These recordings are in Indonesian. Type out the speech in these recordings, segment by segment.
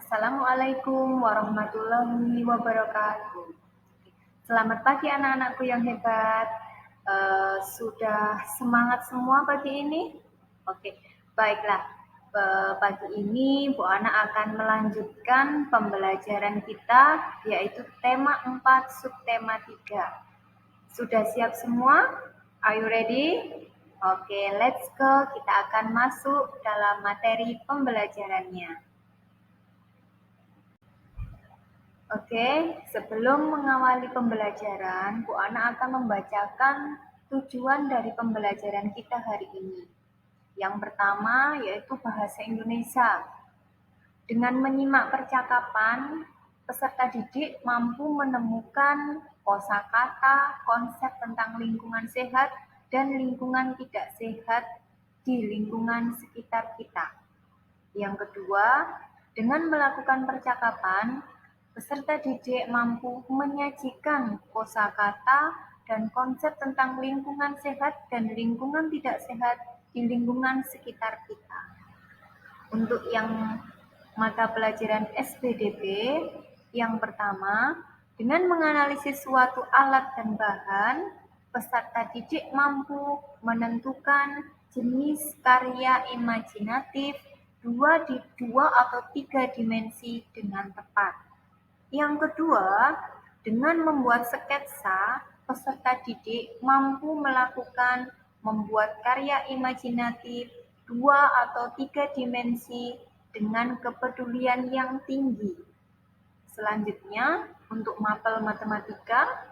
Assalamualaikum warahmatullahi wabarakatuh. Selamat pagi anak-anakku yang hebat. Sudah semangat semua pagi ini? Oke, baiklah. Pagi ini Bu Ana akan melanjutkan pembelajaran kita, yaitu tema 4, subtema 3. Sudah siap semua? Are you ready? Oke, let's go. Kita akan masuk dalam materi pembelajarannya. Oke, sebelum mengawali pembelajaran, Bu Ana akan membacakan tujuan dari pembelajaran kita hari ini. Yang pertama yaitu bahasa Indonesia. Dengan menyimak percakapan, peserta didik mampu menemukan kosakata, konsep tentang lingkungan sehat dan lingkungan tidak sehat di lingkungan sekitar kita. Yang kedua, dengan melakukan percakapan, peserta didik mampu menyajikan kosakata dan konsep tentang lingkungan sehat dan lingkungan tidak sehat di lingkungan sekitar kita. Untuk yang mata pelajaran SPDB, yang pertama, dengan menganalisis suatu alat dan bahan, peserta didik mampu menentukan jenis karya imajinatif dua atau tiga dimensi dengan tepat. Yang kedua, dengan membuat sketsa, peserta didik mampu membuat karya imajinatif dua atau tiga dimensi dengan kepedulian yang tinggi. Selanjutnya, untuk mapel matematika,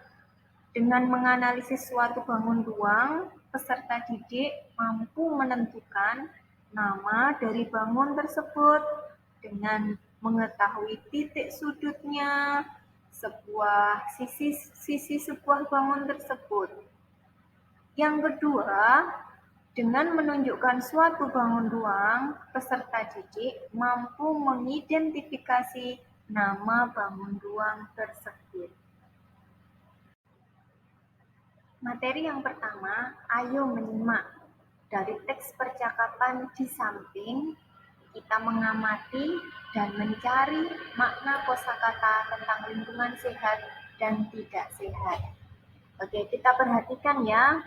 dengan menganalisis suatu bangun ruang, peserta didik mampu menentukan nama dari bangun tersebut dengan mengetahui titik sudutnya, sisi sebuah bangun tersebut. Yang kedua, dengan menunjukkan suatu bangun ruang, peserta didik mampu mengidentifikasi nama bangun ruang tersebut. Materi yang pertama, ayo menyimak. Dari teks percakapan di samping, kita mengamati dan mencari makna kosakata tentang lingkungan sehat dan tidak sehat. Oke, kita perhatikan ya,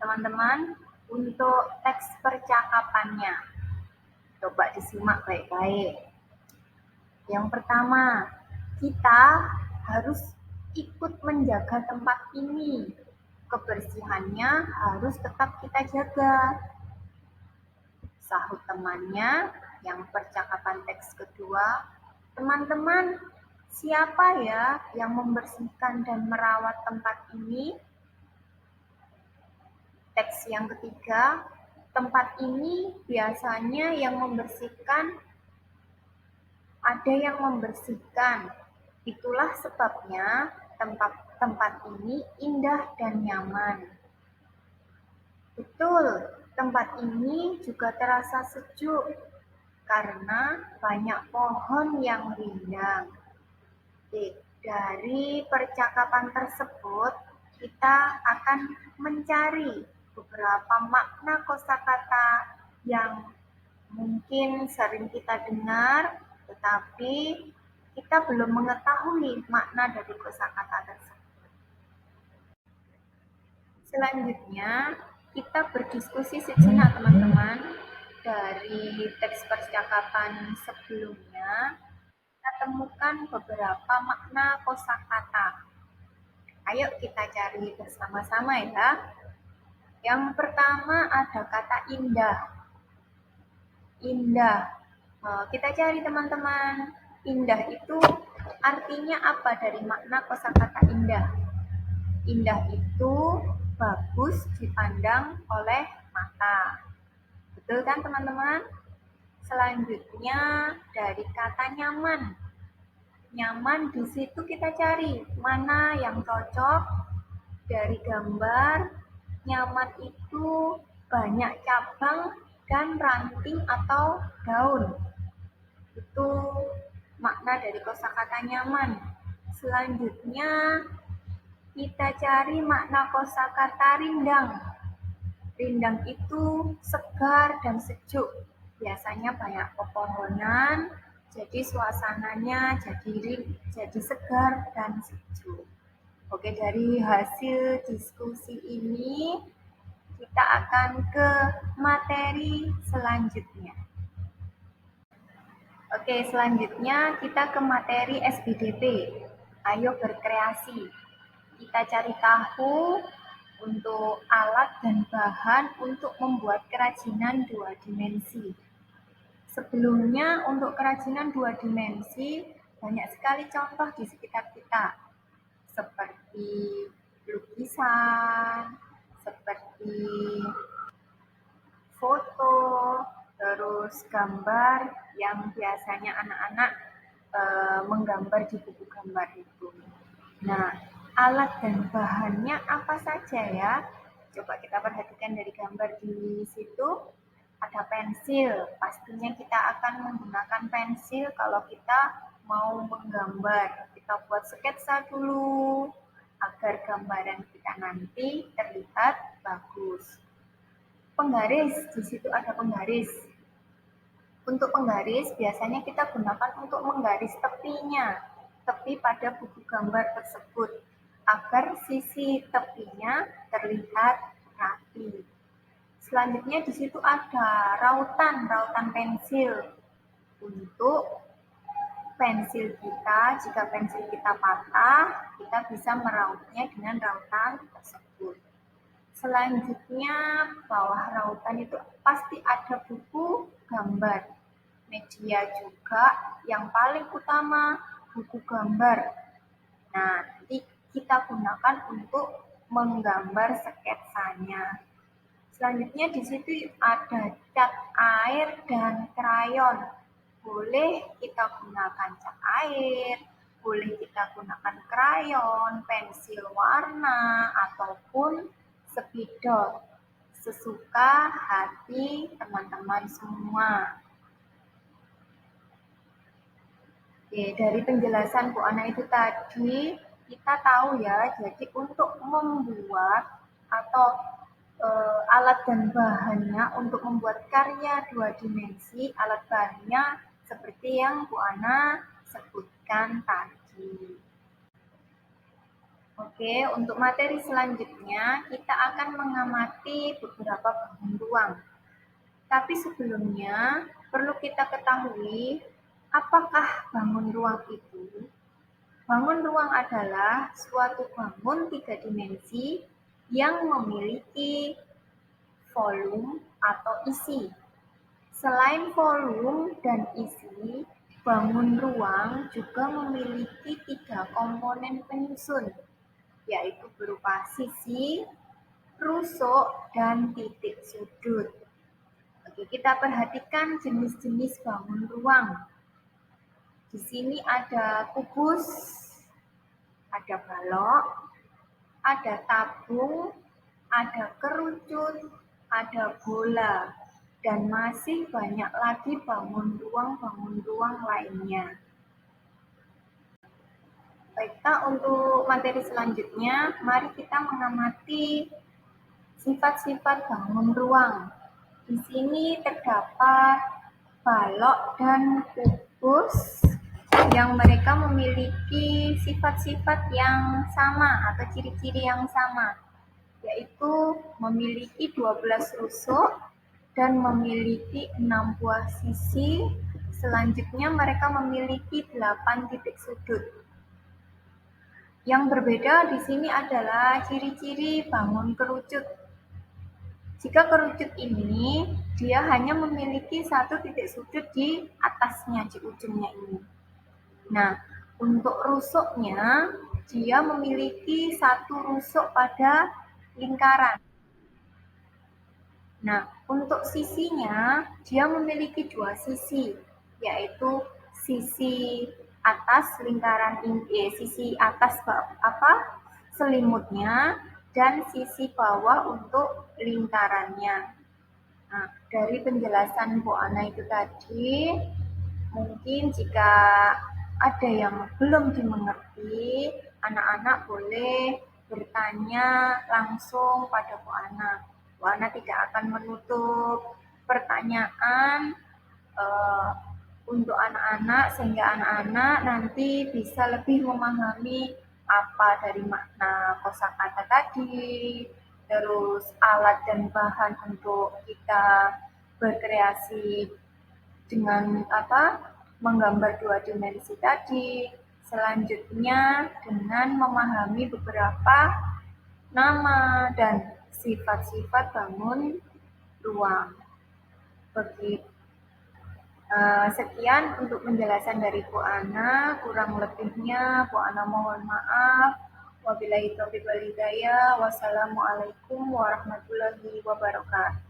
teman-teman, untuk teks percakapannya. Coba disimak baik-baik. Yang pertama, kita harus ikut menjaga tempat ini. Kebersihannya harus tetap kita jaga. Sahut temannya. Yang percakapan teks kedua, teman-teman, siapa ya yang membersihkan dan merawat tempat ini? Teks yang ketiga, tempat ini biasanya yang membersihkan, ada yang membersihkan. Itulah sebabnya tempat ini indah dan nyaman. Betul, tempat ini juga terasa sejuk karena banyak pohon yang rindang. Dari percakapan tersebut, kita akan mencari beberapa makna kosakata yang mungkin sering kita dengar, tetapi kita belum mengetahui makna dari kosakata tersebut. Selanjutnya, kita berdiskusi sejenak teman-teman. Dari teks percakapan sebelumnya, kita temukan beberapa makna kosakata. Ayo kita cari bersama-sama ya. Yang pertama ada kata indah. Indah. Kita cari teman-teman. Indah itu artinya apa dari makna kosakata indah? Indah itu bagus dipandang oleh mata. Betul kan teman-teman? Selanjutnya dari kata nyaman. Nyaman di situ kita cari mana yang cocok dari gambar. Nyaman itu banyak cabang dan ranting atau daun. Itu makna dari kosakata nyaman. Selanjutnya kita cari makna kosakata rindang. Rindang itu segar dan sejuk. Biasanya banyak pepohonan Jadi suasananya jadi segar dan sejuk. Oke, dari hasil diskusi ini kita akan ke materi selanjutnya. Oke, selanjutnya kita ke materi SBDP. Ayo berkreasi. Kita cari tahu untuk alat dan bahan untuk membuat kerajinan dua dimensi. Sebelumnya untuk kerajinan dua dimensi banyak sekali contoh di sekitar kita. Seperti lukisan, seperti foto, terus gambar yang biasanya anak-anak menggambar di buku gambar itu. Nah, alat dan bahannya apa saja ya? Coba kita perhatikan dari gambar di situ. Ada pensil, pastinya kita akan menggunakan pensil kalau kita mau menggambar. Kita buat sketsa dulu agar gambaran kita nanti terlihat bagus. Penggaris, di situ ada penggaris. Untuk penggaris biasanya kita gunakan untuk menggaris tepinya, tepi pada buku gambar tersebut, agar sisi tepinya terlihat rapi. Selanjutnya di situ ada rautan pensil. Untuk pensil kita, jika pensil kita patah, kita bisa merautnya dengan rautan tersebut. Selanjutnya, bawah rautan itu pasti ada buku gambar. Media juga yang paling utama buku gambar. Nah, nanti kita gunakan untuk menggambar sketsanya. Selanjutnya di situ ada cat air dan krayon. Boleh kita gunakan cat air, boleh kita gunakan krayon, pensil warna, ataupun spidol. Sesuka hati teman-teman semua. Oke, dari penjelasan Bu Ana itu tadi, kita tahu ya, jadi untuk membuat atau alat dan bahannya untuk membuat karya dua dimensi, alat bahannya seperti yang Bu Ana sebutkan tadi. Oke, untuk materi selanjutnya kita akan mengamati beberapa bangun ruang. Tapi sebelumnya perlu kita ketahui apakah bangun ruang itu? Bangun ruang adalah suatu bangun tiga dimensi yang memiliki volume atau isi. Selain volume dan isi, bangun ruang juga memiliki tiga komponen penyusun, yaitu berupa sisi, rusuk, dan titik sudut. Oke, kita perhatikan jenis-jenis bangun ruang. Di sini ada kubus, ada balok, ada tabung, ada kerucut, ada bola, dan masih banyak lagi bangun ruang lainnya. Baiklah, untuk materi selanjutnya, mari kita mengamati sifat-sifat bangun ruang. Di sini terdapat balok dan kubus yang mereka memiliki sifat-sifat yang sama atau ciri-ciri yang sama, yaitu memiliki 12 rusuk dan memiliki 6 buah sisi. Selanjutnya mereka memiliki 8 titik sudut. Yang berbeda di sini adalah ciri-ciri bangun kerucut. Jika kerucut ini, dia hanya memiliki satu titik sudut di atasnya, di ujungnya ini. Nah, untuk rusuknya, dia memiliki satu rusuk pada lingkaran. Nah, untuk sisinya, dia memiliki dua sisi, yaitu sisi atas lingkaran ini, sisi atas selimutnya, dan sisi bawah untuk lingkarannya. Nah, dari penjelasan Bu Ana itu tadi, mungkin jika ada yang belum dimengerti, anak-anak boleh bertanya langsung pada Bu Ana. Bu Ana tidak akan menutup pertanyaan untuk anak-anak sehingga anak-anak nanti bisa lebih memahami apa dari makna kosakata tadi, terus alat dan bahan untuk kita berkreasi dengan menggambar dua dimensi tadi. Selanjutnya dengan memahami beberapa nama dan sifat-sifat bangun ruang. Begitu. Sekian untuk penjelasan dari Bu Ana. Kurang lebihnya Bu Ana mohon maaf. Wabillahi taufiq wal hidayah. Wassalamualaikum warahmatullahi wabarakatuh.